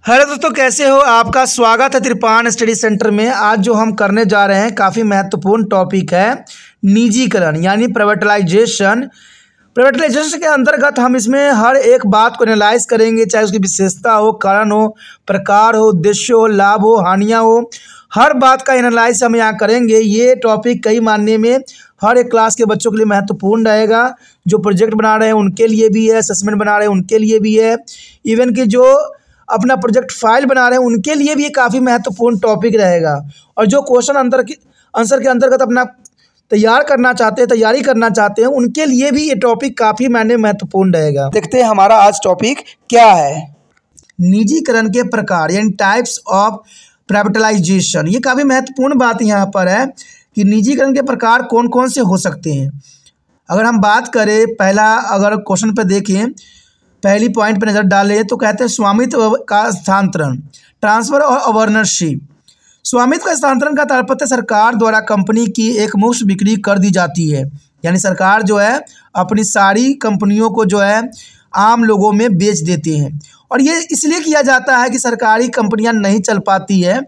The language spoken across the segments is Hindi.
हेलो दोस्तों, कैसे हो? आपका स्वागत है त्रिपान स्टडी सेंटर में। आज जो हम करने जा रहे हैं काफ़ी महत्वपूर्ण टॉपिक है निजीकरण यानी प्राइवेटाइजेशन। प्राइवेटाइजेशन के अंतर्गत हम इसमें हर एक बात को एनालाइज करेंगे, चाहे उसकी विशेषता हो, कारण हो, प्रकार हो, उद्देश्य हो, लाभ हो, हानियाँ हो, हर बात का एनालाइज हम यहाँ करेंगे। ये टॉपिक कई मायने में हर एक क्लास के बच्चों के लिए महत्वपूर्ण रहेगा। जो प्रोजेक्ट बना रहे हैं उनके लिए भी है, असेसमेंट बना रहे हैं उनके लिए भी है, इवन कि जो अपना प्रोजेक्ट फाइल बना रहे हैं उनके लिए भी ये काफ़ी महत्वपूर्ण टॉपिक रहेगा। और जो क्वेश्चन आंसर के अंतर्गत अपना तैयारी करना चाहते हैं उनके लिए भी ये टॉपिक काफ़ी मायने महत्वपूर्ण रहेगा। देखते हैं हमारा आज टॉपिक क्या है। निजीकरण के प्रकार यानी टाइप्स ऑफ प्राइवेटाइजेशन। ये काफ़ी महत्वपूर्ण बात यहाँ पर है कि निजीकरण के प्रकार कौन कौन से हो सकते हैं। अगर हम बात करें, पहला अगर क्वेश्चन पर देखें, पहली पॉइंट पर नज़र डालें तो कहते हैं स्वामित्व का हस्तांतरण, ट्रांसफ़र और ओनरशिप। स्वामित्व का हस्तांतरण का तात्पर्य सरकार द्वारा कंपनी की एक मुफ्त बिक्री कर दी जाती है, यानी सरकार जो है अपनी सारी कंपनियों को जो है आम लोगों में बेच देते हैं। और ये इसलिए किया जाता है कि सरकारी कंपनियां नहीं चल पाती है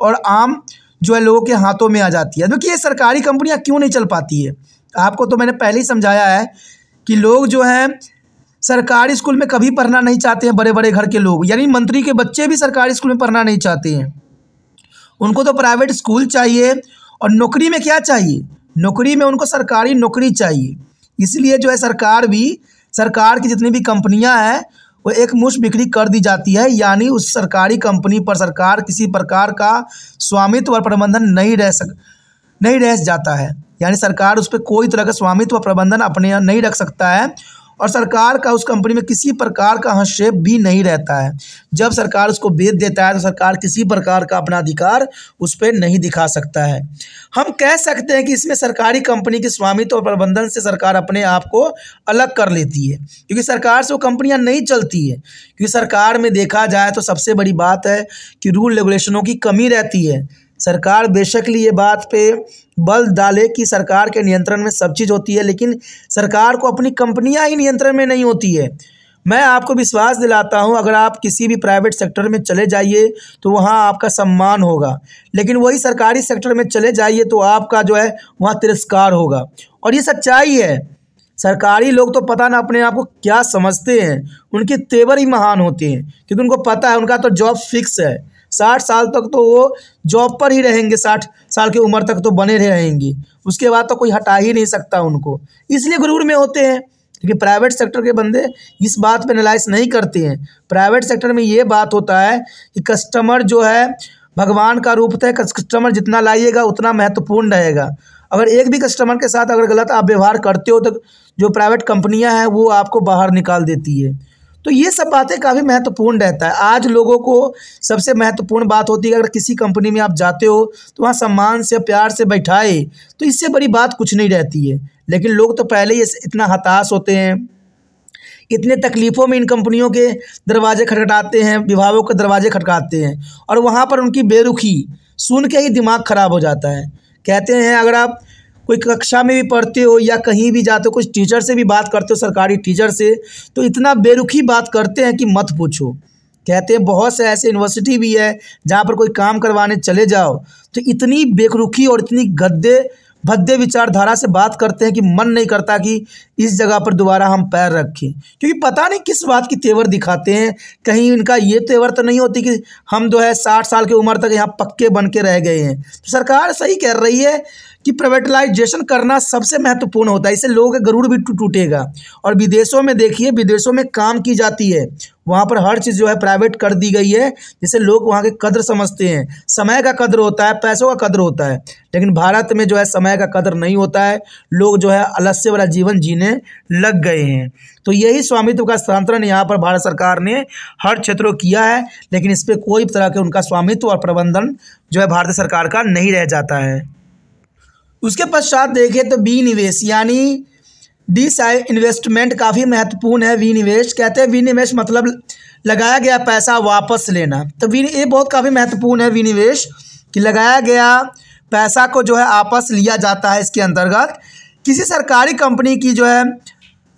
और आम जो है लोगों के हाथों में आ जाती है। देखिए, ये सरकारी कंपनियां क्यों नहीं चल पाती है, आपको तो मैंने पहले ही समझाया है कि लोग जो हैं सरकारी स्कूल में कभी पढ़ना नहीं चाहते हैं। बड़े बड़े घर के लोग यानी मंत्री के बच्चे भी सरकारी स्कूल में पढ़ना नहीं चाहते हैं, उनको तो प्राइवेट स्कूल चाहिए। और नौकरी में क्या चाहिए? नौकरी में उनको सरकारी नौकरी चाहिए। इसलिए जो है सरकार की जितनी भी कंपनियां हैं वो एक मुश्त बिक्री कर दी जाती है, यानी उस सरकारी कंपनी पर सरकार किसी प्रकार का स्वामित्व और प्रबंधन नहीं रह जाता है। यानी सरकार उस पर कोई तरह का स्वामित्व और प्रबंधन अपने नहीं रख सकता है और सरकार का उस कंपनी में किसी प्रकार का हस्तक्षेप भी नहीं रहता है। जब सरकार उसको बेच देता है तो सरकार किसी प्रकार का अपना अधिकार उस पर नहीं दिखा सकता है। हम कह सकते हैं कि इसमें सरकारी कंपनी के स्वामित्व और प्रबंधन से सरकार अपने आप को अलग कर लेती है, क्योंकि सरकार से वो कंपनियां नहीं चलती है। क्योंकि सरकार में देखा जाए तो सबसे बड़ी बात है कि रूल रेगुलेशनों की कमी रहती है। सरकार बेशक ये बात पे बल डाले कि सरकार के नियंत्रण में सब चीज़ होती है, लेकिन सरकार को अपनी कंपनियां ही नियंत्रण में नहीं होती है। मैं आपको विश्वास दिलाता हूं, अगर आप किसी भी प्राइवेट सेक्टर में चले जाइए तो वहां आपका सम्मान होगा, लेकिन वही सरकारी सेक्टर में चले जाइए तो आपका जो है वहां तिरस्कार होगा। और ये सच्चाई है। सरकारी लोग तो पता ना अपने आप को क्या समझते हैं, उनके तेवर ही महान होते हैं, क्योंकि उनको पता है उनका तो जॉब फिक्स है। 60 साल तक तो वो जॉब पर ही रहेंगे, 60 साल की उम्र तक तो बने रहेंगे, उसके बाद तो कोई हटा ही नहीं सकता उनको। इसलिए गुरूर में होते हैं। क्योंकि प्राइवेट सेक्टर के बंदे इस बात पे एनालाइज नहीं करते हैं। प्राइवेट सेक्टर में ये बात होता है कि कस्टमर जो है भगवान का रूप है, कस्टमर जितना लाइएगा उतना महत्वपूर्ण रहेगा। अगर एक भी कस्टमर के साथ अगर गलत आप व्यवहार करते हो तो जो प्राइवेट कंपनियाँ हैं वो आपको बाहर निकाल देती है। तो ये सब बातें काफ़ी महत्वपूर्ण रहता है। आज लोगों को सबसे महत्वपूर्ण बात होती है कि अगर किसी कंपनी में आप जाते हो तो वहाँ सम्मान से प्यार से बैठाए, तो इससे बड़ी बात कुछ नहीं रहती है। लेकिन लोग तो पहले ही इतना हताश होते हैं, इतने तकलीफ़ों में इन कंपनियों के दरवाजे खटखटाते हैं, विभागों के दरवाजे खटखटाते हैं, और वहाँ पर उनकी बेरुखी सुन के ही दिमाग ख़राब हो जाता है। कहते हैं अगर आप कोई कक्षा में भी पढ़ते हो या कहीं भी जाते हो, कुछ टीचर से भी बात करते हो, सरकारी टीचर से, तो इतना बेरुखी बात करते हैं कि मत पूछो। कहते हैं बहुत से ऐसे यूनिवर्सिटी भी है जहाँ पर कोई काम करवाने चले जाओ तो इतनी बेरुखी और इतनी भद्दे विचारधारा से बात करते हैं कि मन नहीं करता कि इस जगह पर दोबारा हम पैर रखें, क्योंकि पता नहीं किस बात की तेवर दिखाते हैं। कहीं इनका ये तेवर तो नहीं होती कि हम जो है 60 साल की उम्र तक यहाँ पक्के बन के रह गए हैं। तो सरकार सही कह रही है कि प्राइवेटाइजेशन करना सबसे महत्वपूर्ण होता है, इससे लोगों का गरुड़ भी टूटेगा। और विदेशों में देखिए, विदेशों में काम की जाती है, वहाँ पर हर चीज़ जो है प्राइवेट कर दी गई है, जिससे लोग वहाँ के कद्र समझते हैं। समय का कद्र होता है, पैसों का कद्र होता है, लेकिन भारत में जो है समय का कद्र नहीं होता है। लोग जो है आलस्य वाला जीवन जीने लग गए हैं। तो यही स्वामित्व का हस्तांतरण यहाँ पर भारत सरकार ने हर क्षेत्रों किया है, लेकिन इस पर कोई तरह के उनका स्वामित्व और प्रबंधन जो है भारत सरकार का नहीं रह जाता है। उसके पश्चात देखें तो विनिवेश यानी इन्वेस्टमेंट काफ़ी महत्वपूर्ण है। विनिवेश कहते हैं, विनिवेश मतलब लगाया गया पैसा वापस लेना। तो ये बहुत काफ़ी महत्वपूर्ण है विनिवेश, कि लगाया गया पैसा को जो है वापस लिया जाता है। इसके अंतर्गत किसी सरकारी कंपनी की जो है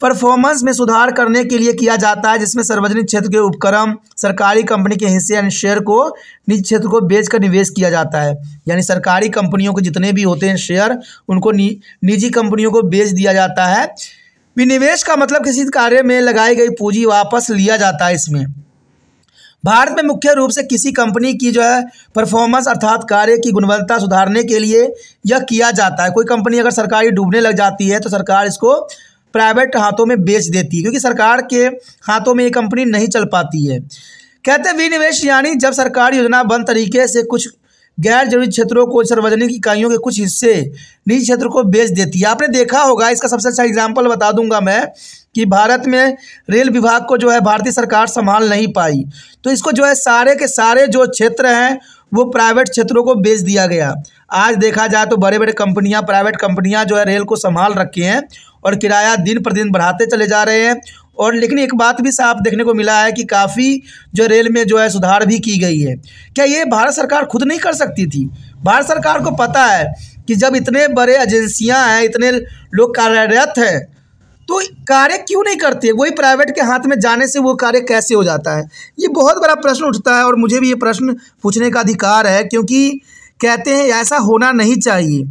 परफॉर्मेंस में सुधार करने के लिए किया जाता है, जिसमें सार्वजनिक क्षेत्र के उपक्रम, सरकारी कंपनी के हिस्से यानी शेयर को निजी क्षेत्र को बेचकर निवेश किया जाता है। यानी सरकारी कंपनियों के जितने भी होते हैं शेयर, उनको निजी कंपनियों को बेच दिया जाता है। विनिवेश का मतलब किसी कार्य में लगाई गई पूंजी वापस लिया जाता है। इसमें भारत में मुख्य रूप से किसी कंपनी की जो है परफॉर्मेंस अर्थात कार्य की गुणवत्ता सुधारने के लिए यह किया जाता है। कोई कंपनी अगर सरकारी डूबने लग जाती है तो सरकार इसको प्राइवेट हाथों में बेच देती है, क्योंकि सरकार के हाथों में ये कंपनी नहीं चल पाती है। कहते हैं विनिवेश यानी जब सरकार योजनाबद्ध तरीके से कुछ गैर जरूरी क्षेत्रों को, सार्वजनिक इकाइयों के कुछ हिस्से निजी क्षेत्र को बेच देती है। आपने देखा होगा, इसका सबसे अच्छा एग्जाम्पल बता दूंगा मैं कि भारत में रेल विभाग को जो है भारतीय सरकार संभाल नहीं पाई, तो इसको जो है सारे के सारे जो क्षेत्र हैं वो प्राइवेट क्षेत्रों को बेच दिया गया। आज देखा जाए तो बड़े बड़े कंपनियां, प्राइवेट कंपनियां जो है रेल को संभाल रखे हैं और किराया दिन प्रतिदिन बढ़ाते चले जा रहे हैं। और लेकिन एक बात भी साफ देखने को मिला है कि काफ़ी जो रेल में जो है सुधार भी की गई है। क्या ये भारत सरकार खुद नहीं कर सकती थी? भारत सरकार को पता है कि जब इतने बड़े एजेंसियां हैं, इतने लोग कार्यरत हैं, तो कार्य क्यों नहीं करते? वही प्राइवेट के हाथ में जाने से वो कार्य कैसे हो जाता है? ये बहुत बड़ा प्रश्न उठता है और मुझे भी ये प्रश्न पूछने का अधिकार है, क्योंकि कहते हैं ऐसा होना नहीं चाहिए।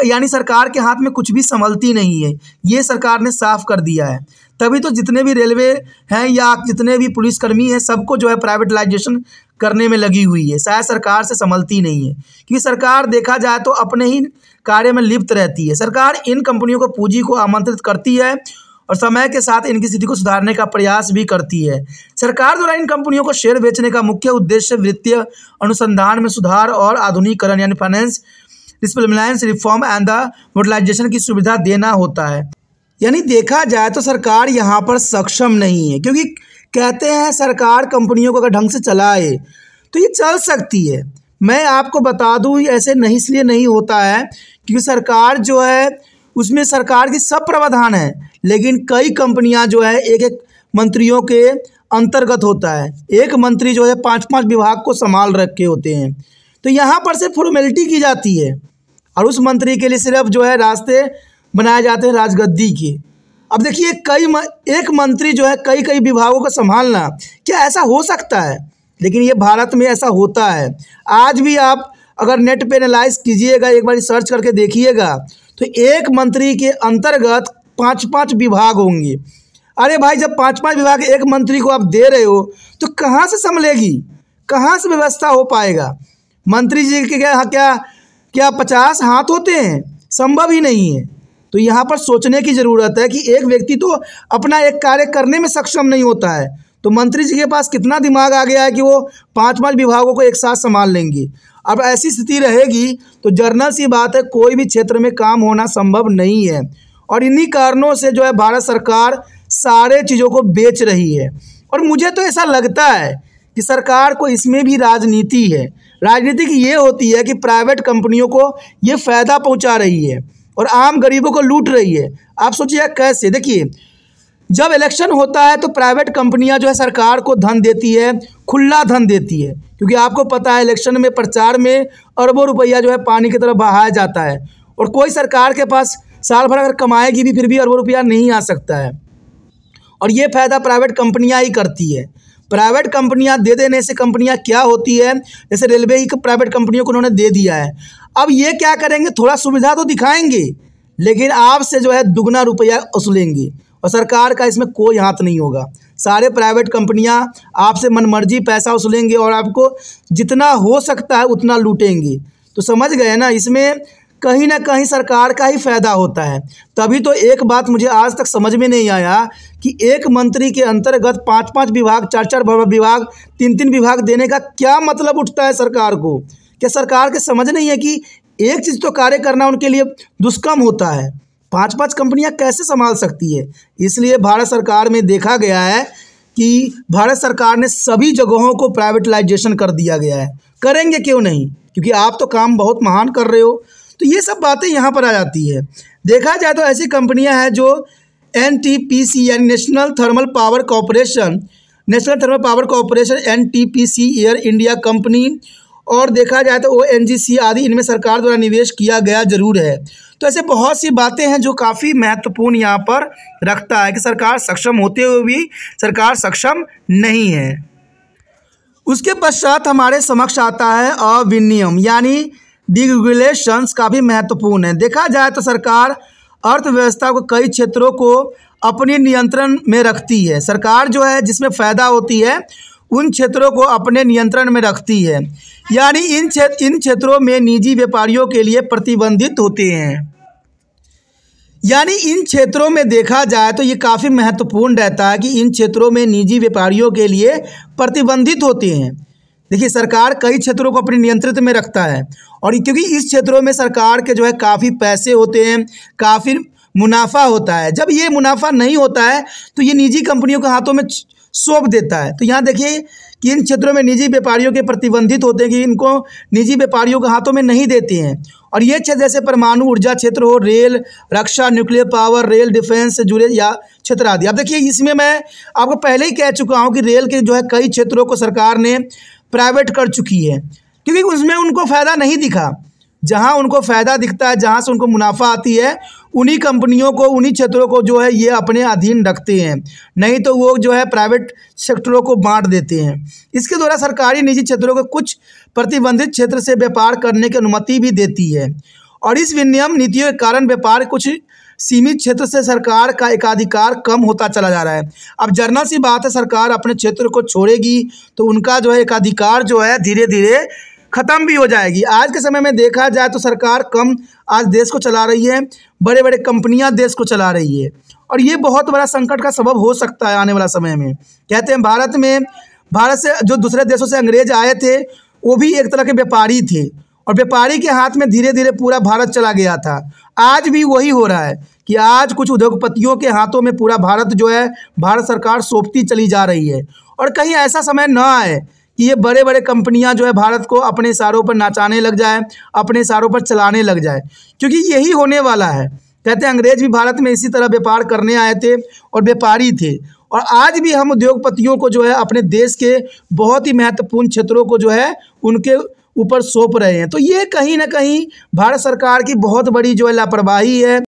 यानी सरकार के हाथ में कुछ भी संभलती नहीं है, ये सरकार ने साफ कर दिया है। तभी तो जितने भी रेलवे हैं या जितने भी पुलिसकर्मी हैं, सबको जो है प्राइवेटलाइजेशन करने में लगी हुई है। शायद सरकार से संभलती नहीं है, क्योंकि सरकार देखा जाए तो अपने ही कार्य में लिप्त रहती है। सरकार इन कंपनियों को पूंजी को आमंत्रित करती है और समय के साथ इनकी स्थिति को सुधारने का प्रयास भी करती है। सरकार द्वारा इन कंपनियों को शेयर बेचने का मुख्य उद्देश्य वित्तीय अनुसंधान में सुधार और आधुनिकीकरण यानी finance disciplinise reform and the modernisation की सुविधा देना होता है। यानी देखा जाए तो सरकार यहाँ पर सक्षम नहीं है, क्योंकि कहते हैं सरकार कंपनियों को अगर ढंग से चलाए तो ये चल सकती है। मैं आपको बता दूँ ऐसे नहीं इसलिए नहीं होता है क्योंकि सरकार जो है उसमें सरकार की सब प्रावधान है, लेकिन कई कंपनियां जो है एक एक मंत्रियों के अंतर्गत होता है। एक मंत्री जो है 5-5 विभाग को संभाल रखे होते हैं, तो यहाँ पर सिर्फ फॉर्मेलिटी की जाती है और उस मंत्री के लिए सिर्फ जो है रास्ते बनाए जाते हैं राजगद्दी के। अब देखिए एक मंत्री जो है कई कई विभागों को संभालना, क्या ऐसा हो सकता है? लेकिन ये भारत में ऐसा होता है। आज भी आप अगर नेट पे एनालाइज कीजिएगा, एक बार सर्च करके देखिएगा, तो एक मंत्री के अंतर्गत 5-5 विभाग होंगे। अरे भाई, जब 5-5 विभाग एक मंत्री को आप दे रहे हो तो कहाँ से संभलेगी, कहाँ से व्यवस्था हो पाएगा? मंत्री जी के क्या 50 हाथ होते हैं? संभव ही नहीं है। तो यहाँ पर सोचने की ज़रूरत है कि एक व्यक्ति तो अपना एक कार्य करने में सक्षम नहीं होता है, तो मंत्री जी के पास कितना दिमाग आ गया है कि वो 5-5 विभागों को एक साथ संभाल लेंगे। अब ऐसी स्थिति रहेगी तो जर्नल सी बात है, कोई भी क्षेत्र में काम होना संभव नहीं है। और इन्हीं कारणों से जो है भारत सरकार सारे चीज़ों को बेच रही है। और मुझे तो ऐसा लगता है कि सरकार को इसमें भी राजनीति है। राजनीति की ये होती है कि प्राइवेट कंपनियों को ये फ़ायदा पहुंचा रही है और आम गरीबों को लूट रही है। आप सोचिए कैसे। देखिए, जब इलेक्शन होता है तो प्राइवेट कंपनियां जो है सरकार को धन देती है, खुला धन देती है, क्योंकि आपको पता है इलेक्शन में प्रचार में अरबों रुपया जो है पानी की तरफ बहाया जाता है और कोई सरकार के पास साल भर अगर कमाएगी भी फिर भी अरबों रुपया नहीं आ सकता है। और ये फ़ायदा प्राइवेट कंपनियां ही करती है। प्राइवेट कंपनियां दे देने से कंपनियां क्या होती है, जैसे रेलवे ही प्राइवेट कंपनियों को उन्होंने दे दिया है। अब ये क्या करेंगे, थोड़ा सुविधा तो दिखाएंगे, लेकिन आपसे जो है दुगना रुपया वसूलेंगे और सरकार का इसमें कोई हाथ नहीं होगा। सारे प्राइवेट कंपनियां आपसे मनमर्जी पैसा वसूलेंगे और आपको जितना हो सकता है उतना लूटेंगे। तो समझ गए ना, इसमें कहीं ना कहीं सरकार का ही फ़ायदा होता है। तभी तो एक बात मुझे आज तक समझ में नहीं आया कि एक मंत्री के अंतर्गत 5-5 विभाग, 4-4 विभाग, 3-3 विभाग देने का क्या मतलब उठता है सरकार को? क्या सरकार के समझ नहीं है कि एक चीज़ तो कार्य करना उनके लिए दुष्कर्म होता है? 5-5 कंपनियां कैसे संभाल सकती है? इसलिए भारत सरकार में देखा गया है कि भारत सरकार ने सभी जगहों को प्राइवेटलाइजेशन कर दिया गया है। करेंगे क्यों नहीं? क्योंकि आप तो काम बहुत महान कर रहे हो। तो ये सब बातें यहाँ पर आ जाती है। देखा जाए तो ऐसी कंपनियां हैं जो NTPC यानी national thermal power corporation, NTPC air India company और देखा जाए तो ONGC आदि, इनमें सरकार द्वारा निवेश किया गया जरूर है। तो ऐसे बहुत सी बातें हैं जो काफ़ी महत्वपूर्ण यहाँ पर रखता है कि सरकार सक्षम होते हुए भी सरकार सक्षम नहीं है। उसके पश्चात हमारे समक्ष आता है अविनियम यानी डिरेगुलेशंस, काफ़ी महत्वपूर्ण है। देखा जाए तो सरकार अर्थव्यवस्था को कई क्षेत्रों को अपने नियंत्रण में रखती है। सरकार जो है जिसमें फ़ायदा होती है उन क्षेत्रों को अपने नियंत्रण में रखती है, यानी इन क्षेत्रों में निजी व्यापारियों के लिए प्रतिबंधित होते हैं। यानी इन क्षेत्रों में देखा जाए तो ये काफ़ी महत्वपूर्ण रहता है कि इन क्षेत्रों में निजी व्यापारियों के लिए प्रतिबंधित होते हैं। देखिए, सरकार कई क्षेत्रों को अपने नियंत्रित में रखता है और क्योंकि इस क्षेत्रों में सरकार के जो है काफ़ी पैसे होते हैं, काफ़ी मुनाफा होता है। जब ये मुनाफा नहीं होता है तो ये निजी कंपनियों के हाथों में सौंप देता है। तो यहाँ देखिए कि इन क्षेत्रों में निजी व्यापारियों के प्रतिबंधित होते हैं कि इनको निजी व्यापारियों के हाथों में नहीं देते हैं। और ये क्षेत्र जैसे परमाणु ऊर्जा क्षेत्र हो, रेल, रक्षा, न्यूक्लियर पावर, रेल डिफेंस से जुड़े या क्षेत्र आदि। अब देखिए, इसमें मैं आपको पहले ही कह चुका हूँ कि रेल के जो है कई क्षेत्रों को सरकार ने प्राइवेट कर चुकी है, क्योंकि उसमें उनको फ़ायदा नहीं दिखा। जहाँ उनको फ़ायदा दिखता है, जहाँ से उनको मुनाफा आती है, उन्हीं कंपनियों को, उन्हीं क्षेत्रों को जो है ये अपने अधीन रखते हैं, नहीं तो वो जो है प्राइवेट सेक्टरों को बांट देते हैं। इसके द्वारा सरकारी निजी क्षेत्रों को कुछ प्रतिबंधित क्षेत्र से व्यापार करने की अनुमति भी देती है और इस विनियम नीतियों के कारण व्यापार कुछ सीमित क्षेत्र से सरकार का एकाधिकार कम होता चला जा रहा है। अब जर्नल सी बात है, सरकार अपने क्षेत्र को छोड़ेगी तो उनका जो है एकाधिकार जो है धीरे धीरे ख़त्म भी हो जाएगी। आज के समय में देखा जाए तो सरकार कम आज देश को चला रही है, बड़े बड़े कंपनियां देश को चला रही है और ये बहुत बड़ा संकट का सबब हो सकता है आने वाला समय में। कहते हैं भारत से जो दूसरे देशों से अंग्रेज आए थे वो भी एक तरह के व्यापारी थे और व्यापारी के हाथ में धीरे धीरे पूरा भारत चला गया था। आज भी वही हो रहा है कि आज कुछ उद्योगपतियों के हाथों में पूरा भारत जो है भारत सरकार सौंपती चली जा रही है और कहीं ऐसा समय न आए कि ये बड़े बड़े कंपनियां जो है भारत को अपने इशारों पर नाचाने लग जाए, अपने इशारों पर चलाने लग जाए, क्योंकि यही होने वाला है। कहते हैं अंग्रेज भी भारत में इसी तरह व्यापार करने आए थे और व्यापारी थे और आज भी हम उद्योगपतियों को जो है अपने देश के बहुत ही महत्वपूर्ण क्षेत्रों को जो है उनके ऊपर सौंप रहे हैं। तो ये कहीं ना कहीं भारत सरकार की बहुत बड़ी जो है लापरवाही है।